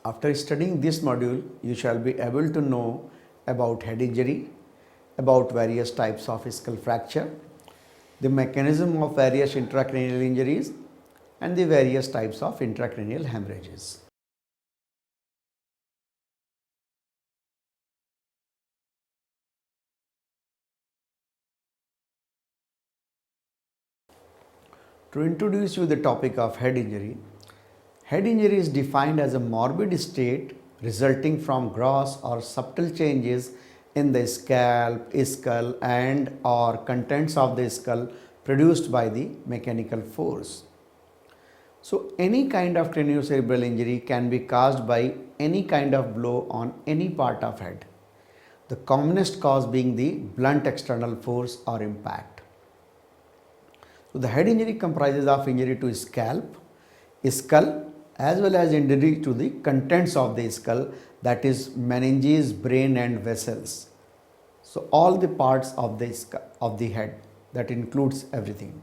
After studying this module, you shall be able to know about head injury, about various types of skull fracture, the mechanism of various intracranial injuries, and the various types of intracranial hemorrhages. To introduce you the topic of head injury is defined as a morbid state resulting from gross or subtle changes in the scalp, skull and or contents of the skull produced by the mechanical force. So any kind of craniocerebral injury can be caused by any kind of blow on any part of head, the commonest cause being the blunt external force or impact. So the head injury comprises of injury to scalp, skull as well as injury to the contents of the skull, that is meninges, brain and vessels. So all the parts of the head, that includes everything.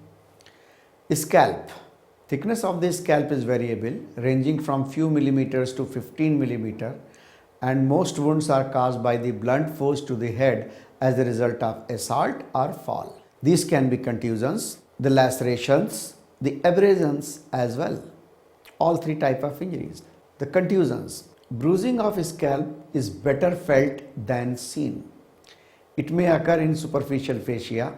Scalp. Thickness of the scalp is variable, ranging from few millimeters to 15 millimeter, and most wounds are caused by the blunt force to the head as a result of assault or fall. These can be contusions, the lacerations, the abrasions as well. All three types of injuries. The contusions. Bruising of scalp is better felt than seen. It may occur in superficial fascia,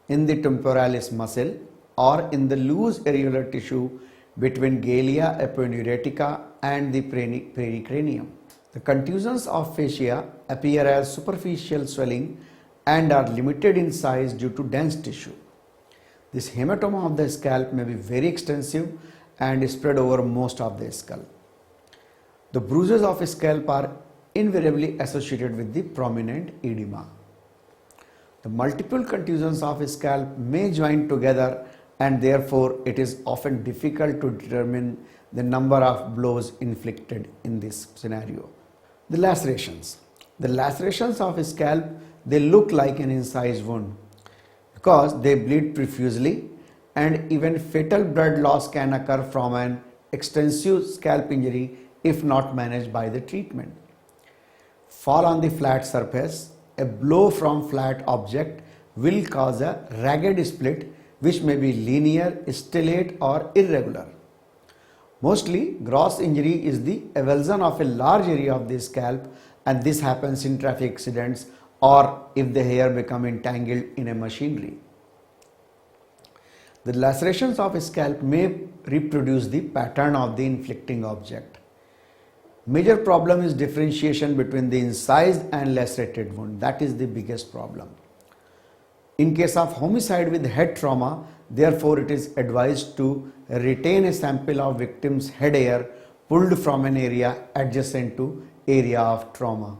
in the temporalis muscle, or in the loose areolar tissue between galea aponeurotica and the pericranium. The contusions of fascia appear as superficial swelling and are limited in size due to dense tissue. This hematoma of the scalp may be very extensive and spread over most of the skull. The bruises of scalp are invariably associated with the prominent edema. The multiple contusions of scalp may join together, and therefore it is often difficult to determine the number of blows inflicted in this scenario. The lacerations. The lacerations of scalp, they look like an incised wound because they bleed profusely, and even fatal blood loss can occur from an extensive scalp injury if not managed by the treatment. Fall on the flat surface. A blow from flat object will cause a ragged split which may be linear, stellate or irregular. Mostly gross injury is the avulsion of a large area of the scalp, and this happens in traffic accidents or if the hair become entangled in a machinery. The lacerations of a scalp may reproduce the pattern of the inflicting object. Major problem is differentiation between the incised and lacerated wound. That is the biggest problem. In case of homicide with head trauma, therefore it is advised to retain a sample of victim's head hair pulled from an area adjacent to area of trauma.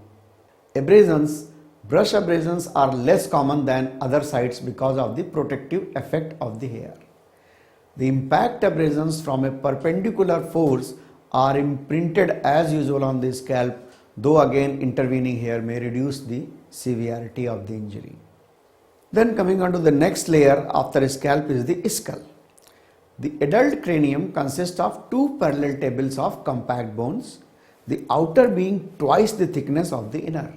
Abrasions. Brush abrasions are less common than other sites because of the protective effect of the hair. The impact abrasions from a perpendicular force are imprinted as usual on the scalp, though again intervening hair may reduce the severity of the injury. Then coming on to the next layer after scalp is the skull. The adult cranium consists of two parallel tables of compact bones, the outer being twice the thickness of the inner.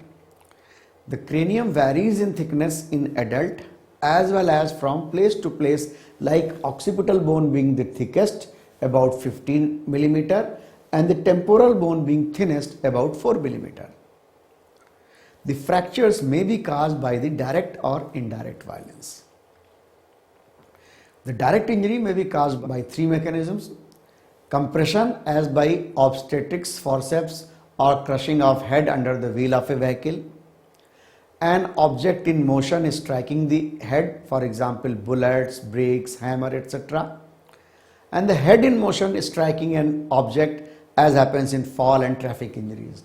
The cranium varies in thickness in adult as well as from place to place, like occipital bone being the thickest, about 15 millimeter, and the temporal bone being thinnest, about 4 millimeter. The fractures may be caused by the direct or indirect violence. The direct injury may be caused by three mechanisms: compression as by obstetrics forceps or crushing of head under the wheel of a vehicle, an object in motion striking the head, for example bullets, brakes, hammer, etc., and the head in motion striking an object, as happens in fall and traffic injuries.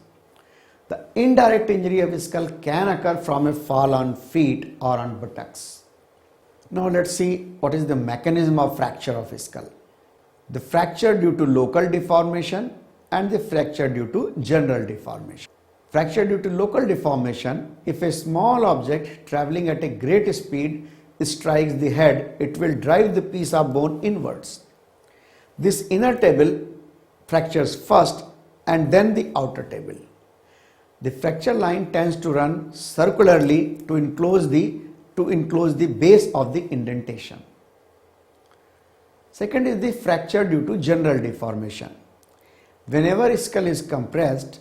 The indirect injury of skull can occur from a fall on feet or on buttocks. Now let's see what is the mechanism of fracture of skull. The fracture due to local deformation and the fracture due to general deformation. Fracture due to local deformation: if a small object traveling at a great speed strikes the head, it will drive the piece of bone inwards. This inner table fractures first and then the outer table. The fracture line tends to run circularly to enclose the base of the indentation. Second is the fracture due to general deformation. Whenever skull is compressed,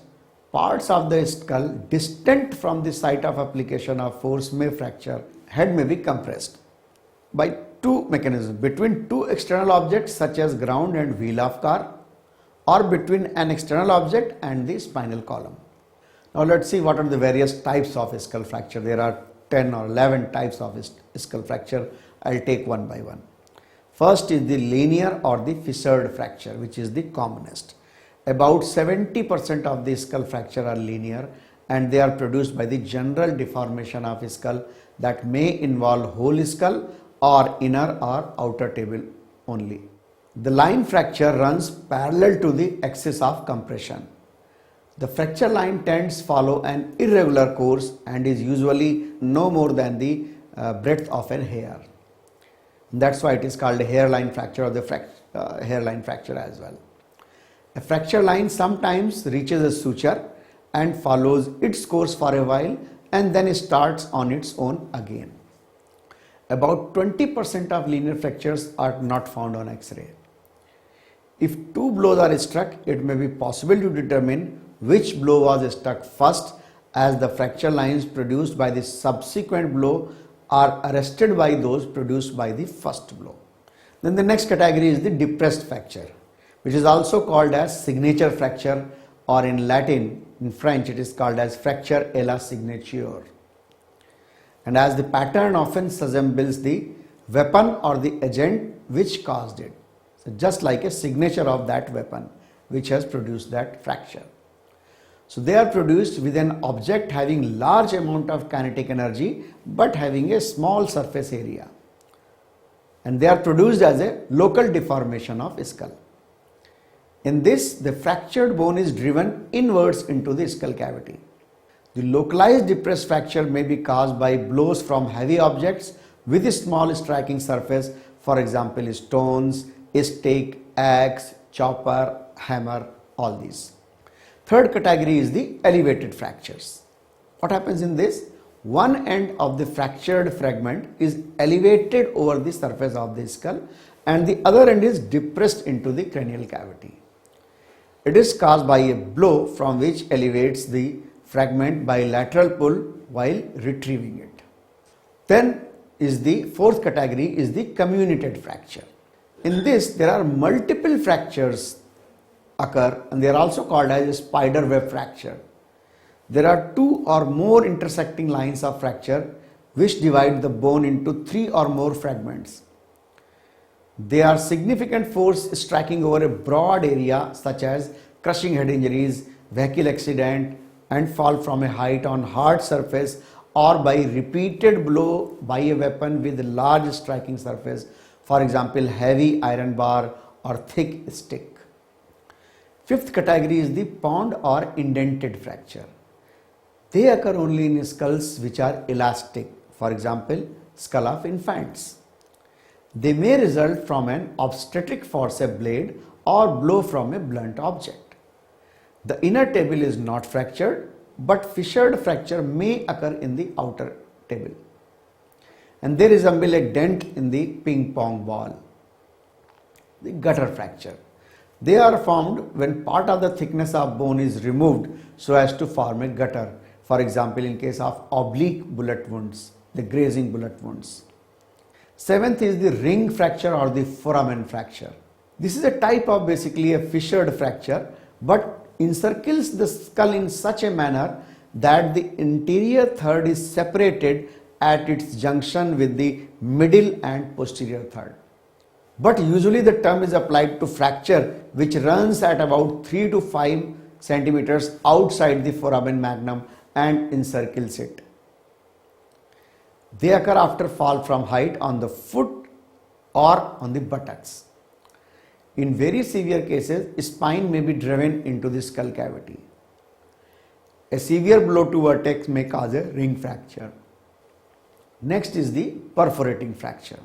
parts of the skull distant from the site of application of force may fracture. Head may be compressed by two mechanisms: between two external objects such as ground and wheel of car, or between an external object and the spinal column. Now let's see what are the various types of skull fracture. There are 10 or 11 types of skull fracture. I'll take one by one. First is the linear or the fissured fracture, which is the commonest. About 70% of the skull fracture are linear, and they are produced by the general deformation of skull that may involve whole skull or inner or outer table only. The line fracture runs parallel to the axis of compression. The fracture line tends follow an irregular course and is usually no more than the breadth of an hair. That's why it is called a hairline fracture or the hairline fracture as well. A fracture line sometimes reaches a suture and follows its course for a while and then starts on its own again. About 20% of linear fractures are not found on X-ray. If two blows are struck, it may be possible to determine which blow was struck first, as the fracture lines produced by the subsequent blow are arrested by those produced by the first blow. Then the next category is the depressed fracture, which is also called as signature fracture, or in Latin, in French it is called as fracture à la signature. And as the pattern often resembles the weapon or the agent which caused it. So just like a signature of that weapon which has produced that fracture. So they are produced with an object having large amount of kinetic energy but having a small surface area. And they are produced as a local deformation of skull. In this, the fractured bone is driven inwards into the skull cavity. The localized depressed fracture may be caused by blows from heavy objects with a small striking surface, for example stones, a stake, axe, chopper, hammer, all these. Third category is the elevated fractures. What happens in this? One end of the fractured fragment is elevated over the surface of the skull and the other end is depressed into the cranial cavity. It is caused by a blow from which elevates the fragment by lateral pull while retrieving it. Then is the fourth category is the communited fracture. In this, there are multiple fractures occur and they are also called as a spider web fracture. There are two or more intersecting lines of fracture which divide the bone into three or more fragments. They are significant force striking over a broad area such as crushing head injuries, vehicle accident and fall from a height on hard surface or by repeated blow by a weapon with a large striking surface, for example heavy iron bar or thick stick. Fifth category is the pond or indented fracture. They occur only in skulls which are elastic, for example skull of infants. They may result from an obstetric forceps blade or blow from a blunt object. The inner table is not fractured, but fissured fracture may occur in the outer table. And they resemble a dent in the ping pong ball. The gutter fracture. They are formed when part of the thickness of bone is removed so as to form a gutter. For example, in case of oblique bullet wounds, the grazing bullet wounds. Seventh is the ring fracture or the foramen fracture. This is a type of basically a fissured fracture but encircles the skull in such a manner that the interior third is separated at its junction with the middle and posterior third. But usually the term is applied to fracture which runs at about 3 to 5 centimeters outside the foramen magnum and encircles it. They occur after fall from height on the foot or on the buttocks. In very severe cases, spine may be driven into the skull cavity. A severe blow to vertex may cause a ring fracture. Next is the perforating fracture.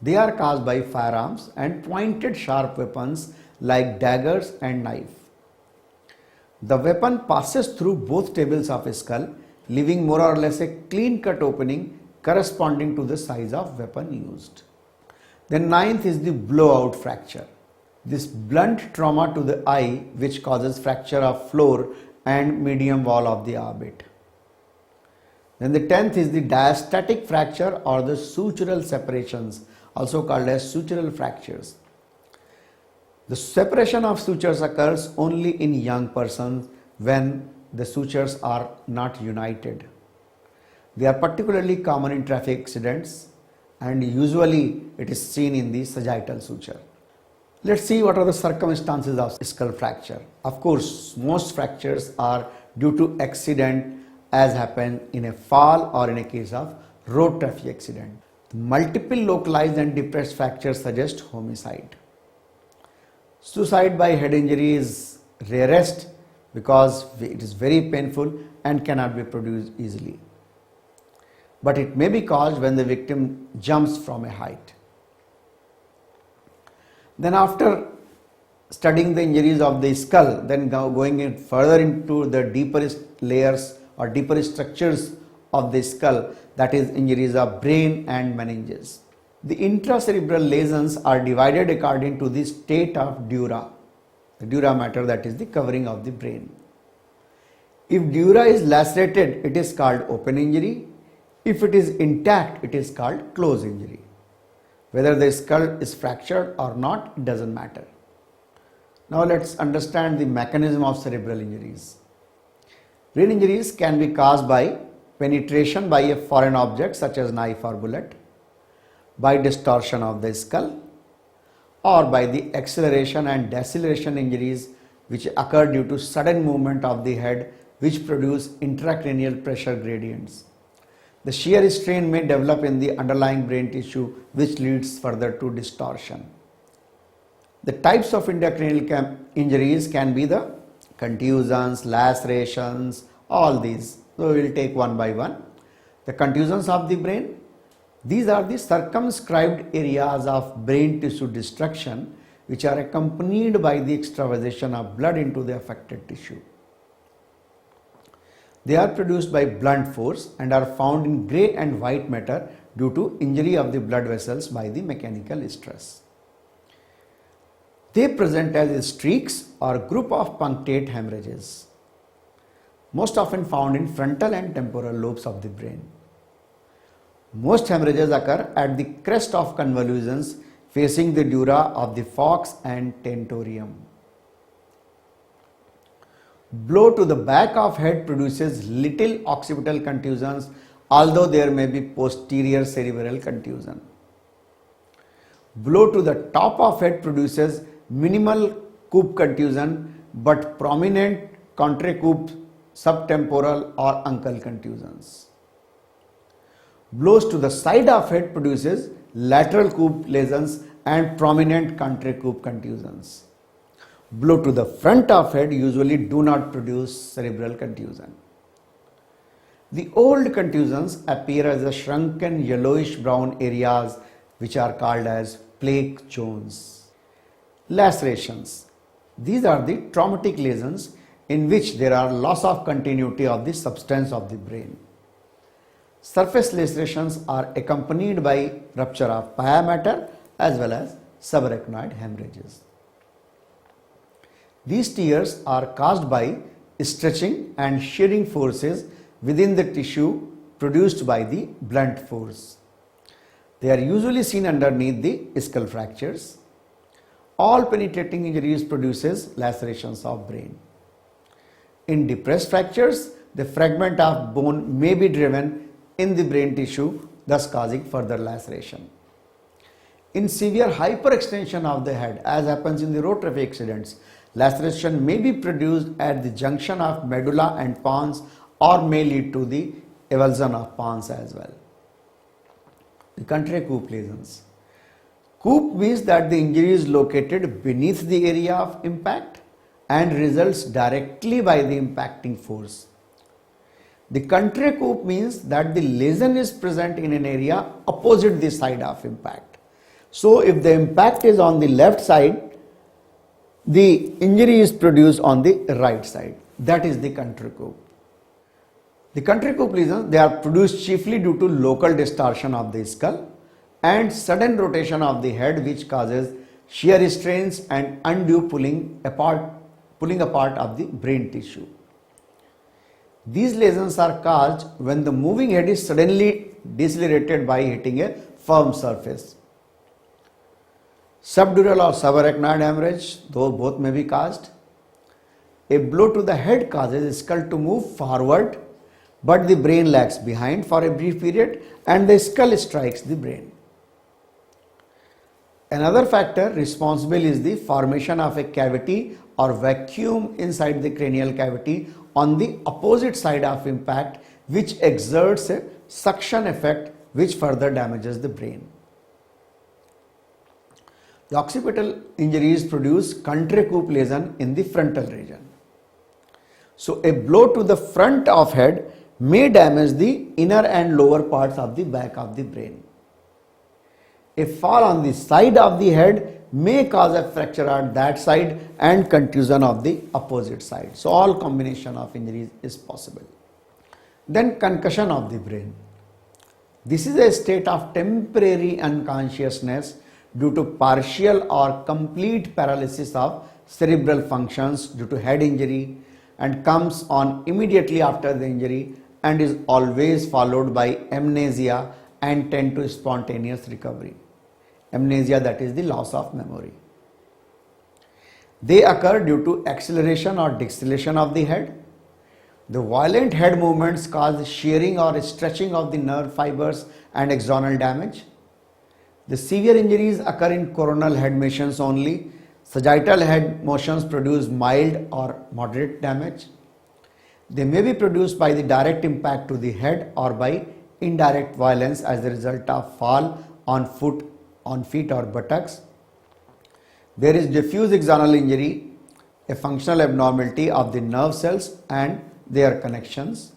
They are caused by firearms and pointed sharp weapons like daggers and knife. The weapon passes through both tables of a skull, leaving more or less a clean-cut opening corresponding to the size of weapon used. Then ninth is the blowout fracture. This blunt trauma to the eye which causes fracture of floor and medium wall of the orbit. Then the 10th is the diastatic fracture or the sutural separations, also called as sutural fractures. The separation of sutures occurs only in young persons when the sutures are not united. They are particularly common in traffic accidents and usually it is seen in the sagittal suture. Let's see what are the circumstances of skull fracture. Of course, most fractures are due to accident as happened in a fall or in a case of road traffic accident. Multiple localized and depressed fractures suggest homicide. Suicide by head injury is rarest because it is very painful and cannot be produced easily. But it may be caused when the victim jumps from a height. Then after studying the injuries of the skull, then going in further into the deepest layers or deeper structures of the skull, that is injuries of brain and meninges. The intracerebral lesions are divided according to the state of dura, the dura matter, that is the covering of the brain. If dura is lacerated, it is called open injury. If it is intact, it is called closed injury. Whether the skull is fractured or not, it doesn't matter. Now let's understand the mechanism of cerebral injuries. Brain injuries can be caused by penetration by a foreign object such as knife or bullet, by distortion of the skull, or by the acceleration and deceleration injuries which occur due to sudden movement of the head which produce intracranial pressure gradients. The shear strain may develop in the underlying brain tissue which leads further to distortion. The types of intracranial injuries can be the contusions, lacerations, all these. So we will take one by one. The contusions of the brain. These are the circumscribed areas of brain tissue destruction which are accompanied by the extravasation of blood into the affected tissue. They are produced by blunt force and are found in grey and white matter due to injury of the blood vessels by the mechanical stress. They present as streaks or group of punctate hemorrhages, most often found in frontal and temporal lobes of the brain. Most hemorrhages occur at the crest of convolutions facing the dura of the fox and tentorium. Blow to the back of head produces little occipital contusions, although there may be posterior cerebral contusion. Blow to the top of head produces minimal coupe contusion but prominent CONTRECOUP, subtemporal or uncal contusions. Blows to the side of head produces lateral coupe lesions and prominent CONTRECOUP contusions. Blow to the front of head usually do not produce cerebral contusion. The old contusions appear as a shrunken yellowish brown areas which are called as plaque zones. Lacerations. These are the traumatic lesions in which there are loss of continuity of the substance of the brain. Surface lacerations are accompanied by rupture of pia mater as well as subarachnoid hemorrhages. These tears are caused by stretching and shearing forces within the tissue produced by the blunt force. They are usually seen underneath the skull fractures. All penetrating injuries produces lacerations of brain. In depressed fractures, the fragment of bone may be driven in the brain tissue, thus causing further laceration. In severe hyperextension of the head, as happens in the road traffic accidents, laceration may be produced at the junction of medulla and pons or may lead to the avulsion of pons as well. The CONTRECOUP lesions. Coupe means that the injury is located beneath the area of impact and results directly by the impacting force. The CONTRECOUP means that the lesion is present in an area opposite the side of impact. So if the impact is on the left side, the injury is produced on the right side. that is the CONTRECOUP. The CONTRECOUP lesions, they are produced chiefly due to local distortion of the skull and sudden rotation of the head, which causes shear strains and undue pulling apart of the brain tissue. These lesions are caused when the moving head is suddenly decelerated by hitting a firm surface. Subdural or subarachnoid hemorrhage, though both may be caused. A blow to the head causes the skull to move forward, but the brain lags behind for a brief period and the skull strikes the brain. Another factor responsible is the formation of a cavity or vacuum inside the cranial cavity on the opposite side of impact, which exerts a suction effect which further damages the brain. The occipital injuries produce CONTRECOUP lesion in the frontal region. So a blow to the front of head may damage the inner and lower parts of the back of the brain. A fall on the side of the head may cause a fracture at that side and contusion of the opposite side. So all combination of injuries is possible. Then concussion of the brain. This is a state of temporary unconsciousness due to partial or complete paralysis of cerebral functions due to head injury and comes on immediately after the injury and is always followed by amnesia and tend to spontaneous recovery. Amnesia, that is the loss of memory. They occur due to acceleration or deceleration of the head. The violent head movements cause shearing or stretching of the nerve fibers and axonal damage. The severe injuries occur in coronal head motions only. Sagittal head motions produce mild or moderate damage. They may be produced by the direct impact to the head or by indirect violence as a result of fall on feet or buttocks. There is diffuse axonal injury, a functional abnormality of the nerve cells and their connections.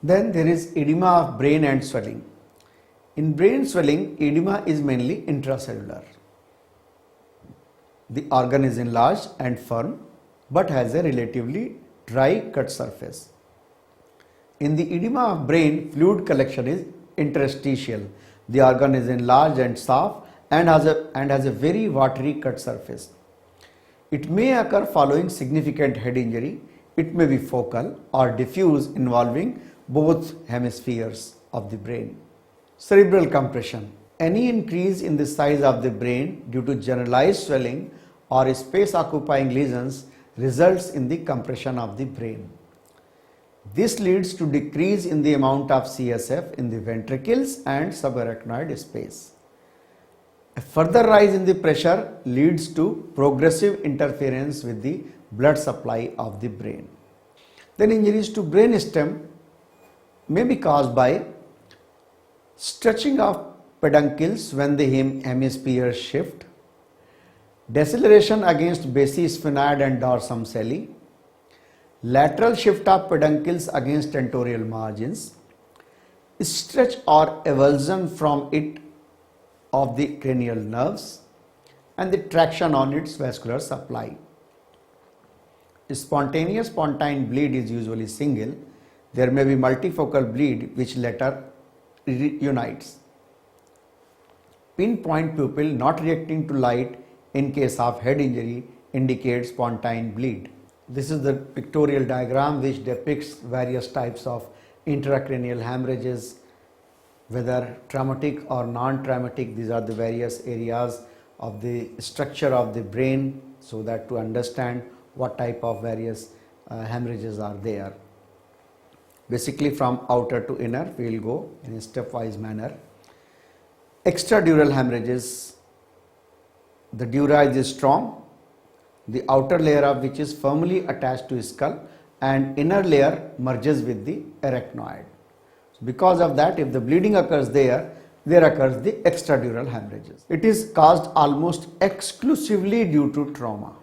Then there is edema of brain and swelling. In brain swelling, edema is mainly intracellular. The organ is enlarged and firm but has a relatively dry cut surface. In the edema of brain, fluid collection is interstitial. The organ is enlarged and soft and has a very watery cut surface. It may occur following significant head injury. It may be focal or diffuse involving both hemispheres of the brain. Cerebral compression. Any increase in the size of the brain due to generalized swelling or space occupying lesions results in the compression of the brain. This leads to decrease in the amount of CSF in the ventricles and subarachnoid space. A further rise in the pressure leads to progressive interference with the blood supply of the brain. Then injuries to brain stem may be caused by stretching of peduncles when the hemispheres shift, deceleration against basi sphenoid and dorsum celli, lateral shift of peduncles against tentorial margins, stretch or avulsion from it of the cranial nerves, and the traction on its vascular supply. Spontaneous pontine bleed is usually single. There may be multifocal bleed which later unites. Pinpoint pupil not reacting to light in case of head injury indicates pontine bleed. This is the pictorial diagram which depicts various types of intracranial hemorrhages, whether traumatic or non-traumatic. These are the various areas of the structure of the brain, so that to understand what type of various hemorrhages are there. Basically from outer to inner we will go in a stepwise manner. Extradural hemorrhages. The dura is strong, the outer layer of which is firmly attached to skull, and inner layer merges with the arachnoid. So because of that, if the bleeding occurs there occurs the extradural hemorrhages. It is caused almost exclusively due to trauma.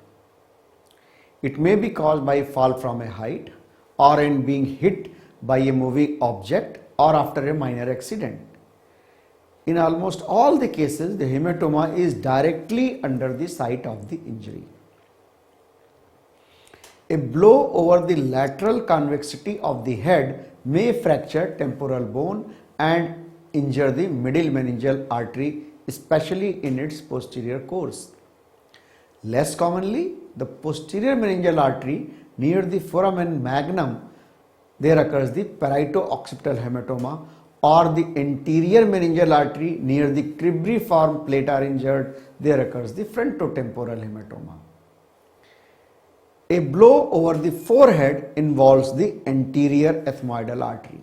It may be caused by fall from a height or in being hit by a moving object or after a minor accident. In almost all the cases, the hematoma is directly under the site of the injury. A blow over the lateral convexity of the head may fracture temporal bone and injure the middle meningeal artery, especially in its posterior course. Less commonly, the posterior meningeal artery near the foramen magnum, there occurs the parieto-occipital hematoma, or the anterior meningeal artery near the cribriform plate are injured, there occurs the frontotemporal hematoma. A blow over the forehead involves the anterior ethmoidal artery.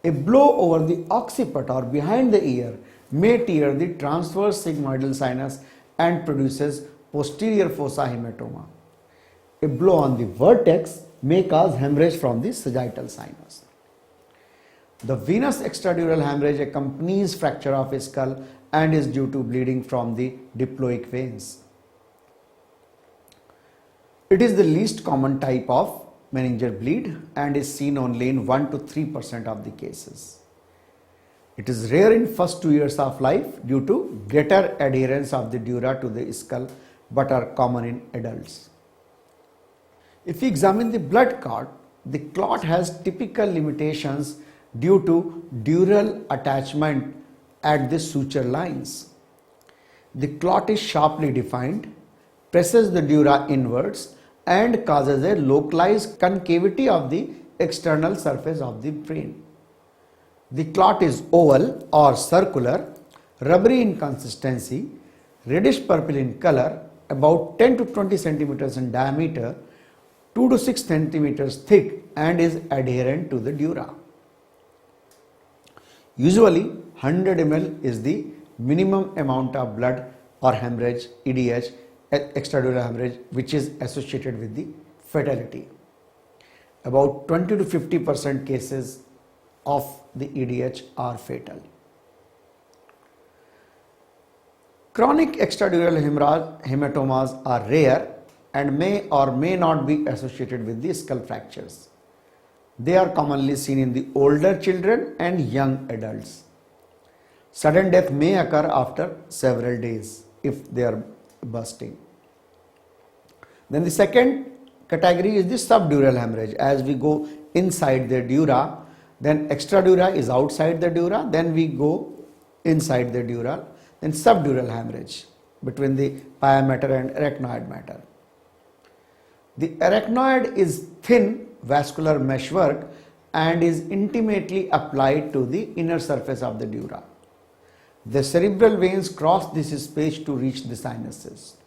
A blow over the occiput or behind the ear may tear the transverse sigmoidal sinus and produces posterior fossa hematoma. A blow on the vertex may cause hemorrhage from the sagittal sinus. The venous extradural hemorrhage accompanies fracture of a skull and is due to bleeding from the diploic veins. It is the least common type of meningeal bleed and is seen only in 1 to 3% of the cases. It is rare in first 2 years of life due to greater adherence of the dura to the skull, but are common in adults. If we examine the blood clot, the clot has typical limitations due to dural attachment at the suture lines. The clot is sharply defined, presses the dura inwards and causes a localized concavity of the external surface of the brain. The clot is oval or circular, rubbery in consistency, reddish purple in color, about 10 to 20 centimeters in diameter, 2 to 6 centimeters thick, and is adherent to the dura. Usually 100 ml is the minimum amount of blood or hemorrhage, EDH, extradural hemorrhage, which is associated with the fatality. About 20 to 50% cases of the EDH are fatal. Chronic extradural hematomas are rare and may or may not be associated with the skull fractures. They are commonly seen in the older children and young adults. Sudden death may occur after several days if they are bursting. Then the second category is the subdural hemorrhage. As we go inside the dura, then extradura is outside the dura, then we go inside the dural, then subdural hemorrhage between the pia mater and arachnoid mater. The arachnoid is thin vascular meshwork and is intimately applied to the inner surface of the dura. The cerebral veins cross this space to reach the sinuses.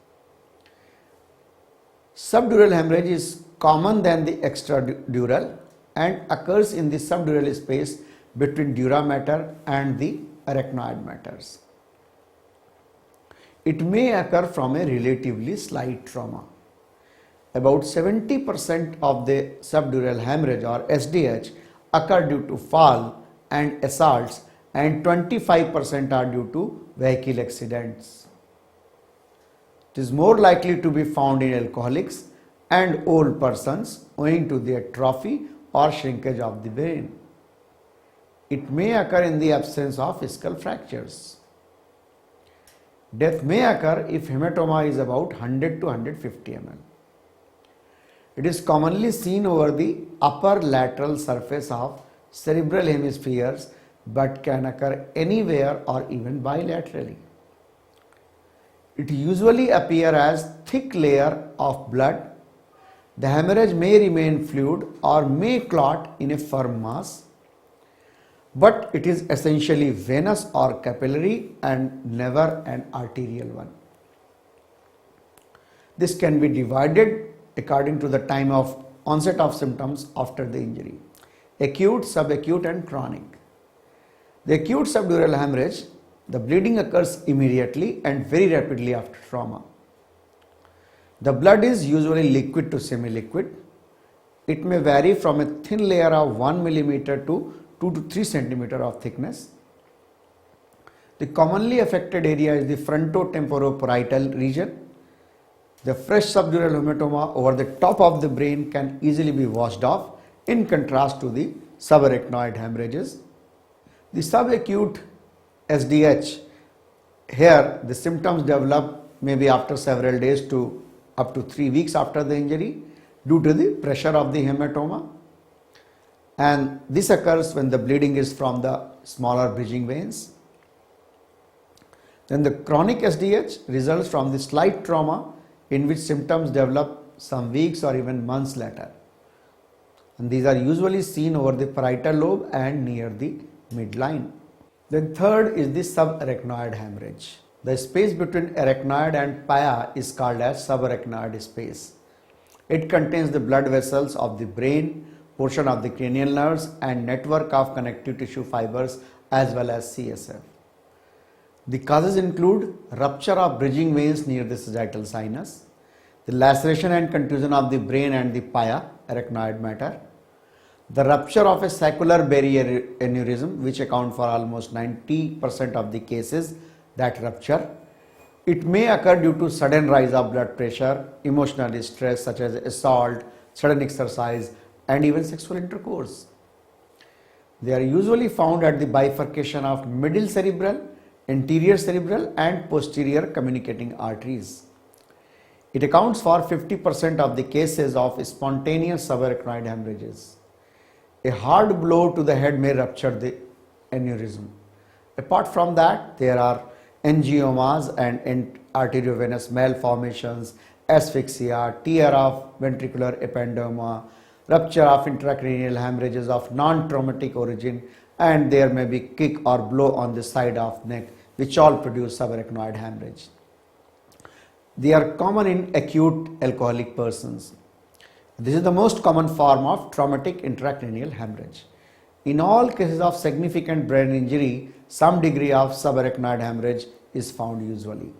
Subdural hemorrhage is common than the extradural and occurs in the subdural space between dura mater and the arachnoid maters. It may occur from a relatively slight trauma. About 70% of the subdural hemorrhage or SDH occur due to fall and assaults, and 25% are due to vehicle accidents. It is more likely to be found in alcoholics and old persons owing to the atrophy or shrinkage of the brain. It may occur in the absence of skull fractures. Death may occur if hematoma is about 100 to 150 ml. It is commonly seen over the upper lateral surface of cerebral hemispheres but can occur anywhere or even bilaterally. It usually appears as thick layer of blood. The hemorrhage may remain fluid or may clot in a firm mass, but it is essentially venous or capillary and never an arterial one. This can be divided according to the time of onset of symptoms after the injury: acute, subacute and chronic. The acute subdural hemorrhage, the bleeding occurs immediately and very rapidly after trauma. The blood is usually liquid to semi-liquid. It may vary from a thin layer of 1 millimeter to 2 to 3 centimeter of thickness. The commonly affected area is the frontotemporoparietal region. The fresh subdural hematoma over the top of the brain can easily be washed off, in contrast to the subarachnoid hemorrhages. The subacute SDH, here the symptoms develop maybe after several days to up to 3 weeks after the injury. due to the pressure of the hematoma, and this occurs when the bleeding is from the smaller bridging veins. Then the chronic SDH results from the slight trauma in which symptoms develop some weeks or even months later, and these are usually seen over the parietal lobe and near the midline. Then third is the subarachnoid hemorrhage. The space between arachnoid and pia is called as subarachnoid space. It contains the blood vessels of the brain, portion of the cranial nerves and network of connective tissue fibers as well as CSF. The causes include rupture of bridging veins near the sagittal sinus, the laceration and contusion of the brain and the pia, arachnoid matter, the rupture of a saccular barrier aneurysm, which account for almost 90% of the cases that rupture. It may occur due to sudden rise of blood pressure, emotional stress such as assault, sudden exercise and even sexual intercourse. They are usually found at the bifurcation of middle cerebral, anterior cerebral and posterior communicating arteries. It accounts for 50% of the cases of spontaneous subarachnoid hemorrhages. A hard blow to the head may rupture the aneurysm. Apart from that, there are angiomas and arteriovenous malformations, asphyxia, tear of ventricular ependoma, rupture of intracranial hemorrhages of non-traumatic origin, and there may be kick or blow on the side of neck, which all produce subarachnoid hemorrhage. They are common in acute alcoholic persons. This is the most common form of traumatic intracranial hemorrhage. In all cases of significant brain injury, some degree of subarachnoid hemorrhage is found usually.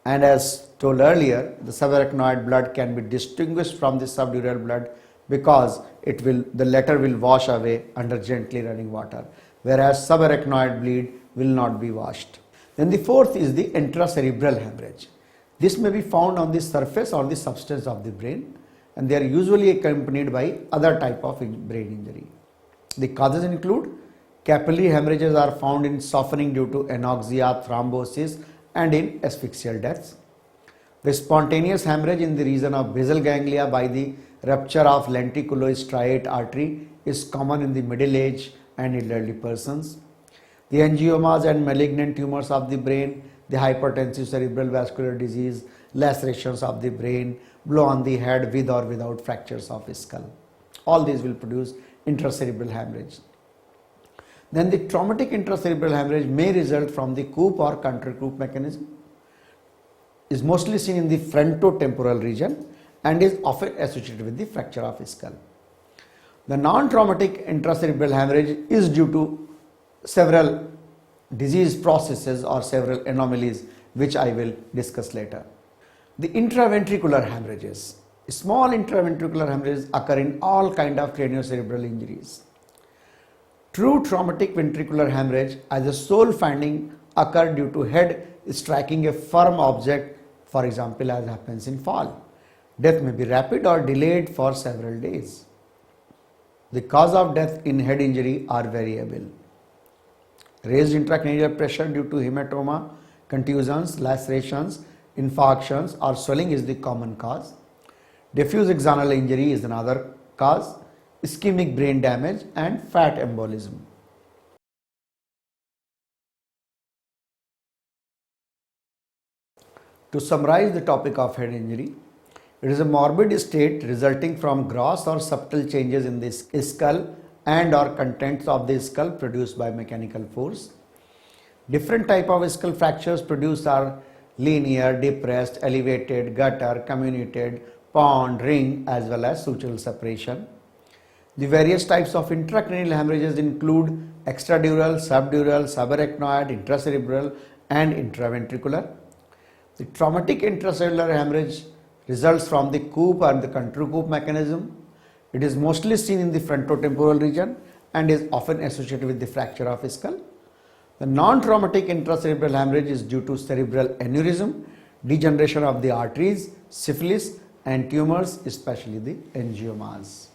And as told earlier, the subarachnoid blood can be distinguished from the subdural blood because the latter will wash away under gently running water, whereas subarachnoid bleed will not be washed. Then the fourth is the intracerebral hemorrhage. This may be found on the surface or the substance of the brain, and they are usually accompanied by other type of brain injury. The causes include capillary hemorrhages are found in softening due to anoxia, thrombosis and in asphyxial deaths. The spontaneous hemorrhage in the region of basal ganglia by the rupture of lenticulostriate artery is common in the middle age and elderly persons. The angiomas and malignant tumors of the brain, the hypertensive cerebral vascular disease, lacerations of the brain, blow on the head with or without fractures of skull. All these will produce intracerebral hemorrhage. Then the traumatic intracerebral hemorrhage may result from the COUP or CONTRECOUP mechanism, is mostly seen in the frontotemporal region and is often associated with the fracture of skull. The non-traumatic intracerebral hemorrhage is due to several disease processes or several anomalies which I will discuss later. The intraventricular hemorrhages. Small intraventricular hemorrhages occur in all kinds of craniocerebral injuries. True traumatic ventricular hemorrhage as a sole finding occur due to head striking a firm object, for example as happens in fall. Death may be rapid or delayed for several days. The cause of death in head injury are variable. Raised intracranial pressure due to hematoma, contusions, lacerations, infarctions or swelling is the common cause. Diffuse axonal injury is another cause, ischemic brain damage and fat embolism. To summarize the topic of head injury, it is a morbid state resulting from gross or subtle changes in the skull and or contents of the skull produced by mechanical force. Different type of skull fractures produced are linear, depressed, elevated, gutter, comminuted, pond, ring as well as sutural separation. The various types of intracranial hemorrhages include extradural, subdural, subarachnoid, intracerebral and intraventricular. The traumatic intracellular hemorrhage results from the COUP and the CONTRECOUP mechanism. It is mostly seen in the frontotemporal region and is often associated with the fracture of skull. The non-traumatic intracerebral hemorrhage is due to cerebral aneurysm, degeneration of the arteries, syphilis and tumors, especially the angiomas.